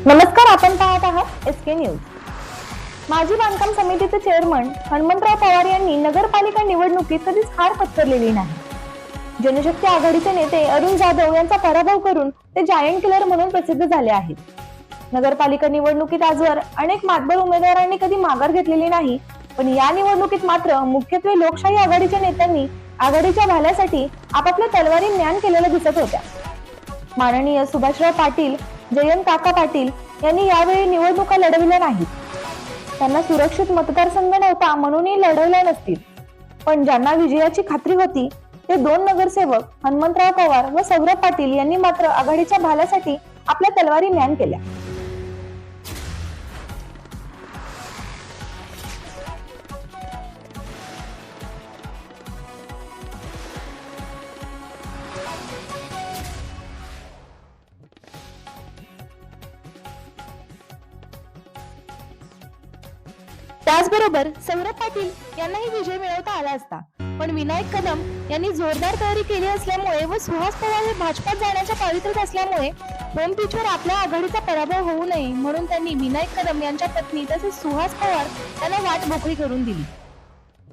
नमस्कार, आपण पाहत आहात एसके न्यूज। माजी बांधकाम समितीचे चेअरमन हनुमंतराव पवार यांनी नगरपालिका निवडणुकीत कधीच हार पत्करलेली नाही। जनशक्ती आघाडीचे नेते अरुण जाधव यांचा पराभव करून ते जायंट किलर म्हणून प्रसिद्ध झाले आहेत। नगरपालिका निवडणुकीत आजवर अनेक मातबर उमेदवारांनी कधी माघार घेतलेली नाही, पण या निवडणुकीत मात्र मुख्यत्वे लोकशाही आघाडीच्या नेत्यांनी आघाडीच्या भाल्यासाठी आपापल्या तलवारी ज्ञान केलेलं दिसत होत्या। माननीय सुभाषराव पाटील, जयंत काका पाटील यांनी यावेळी निवडणुका लढविल्या नाहीत। त्यांना सुरक्षित मतदारसंघ नव्हता म्हणूनही लढवल्या नसतील, पण ज्यांना विजयाची खात्री होती ते दोन नगरसेवक हनुमंतराव पवार व सौरभ पाटील यांनी मात्र आघाडीच्या भाल्यासाठी आपल्या तलवारी ज्ञान केल्या। त्याचबरोबर सौरभ पाटील यांनाही विजय मिळवता आला असता, पण विनायक कदम यांनी जोरदार तयारी केली असल्यामुळे व सुहास पवार हे भाजपात जाण्याच्या पावित्र्यात असल्यामुळे होम पिचवर आपल्या आघाडीचा पराभव होऊ नये म्हणून त्यांनी विनायक कदम यांच्या पत्नी तसेच सुहास पवार यांना वाट मोकळी करून दिली।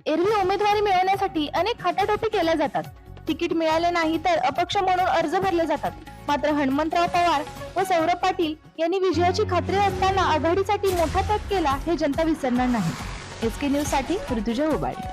एरवी उमेदवारी मिळवण्यासाठी अनेक खाटाटोपी केल्या जातात, तिकीट मिळाले नाही तर अपक्ष म्हणून अर्ज भरले जातात, मात्र हनुमंतराव पवार व सौरभ पाटील यांनी विजयाची खात्री असताना आघाडीसाठी मोठा त्याग केला हे जनता विसरणार नाही। एसके न्यूज साठी ऋतुजा उबाळे।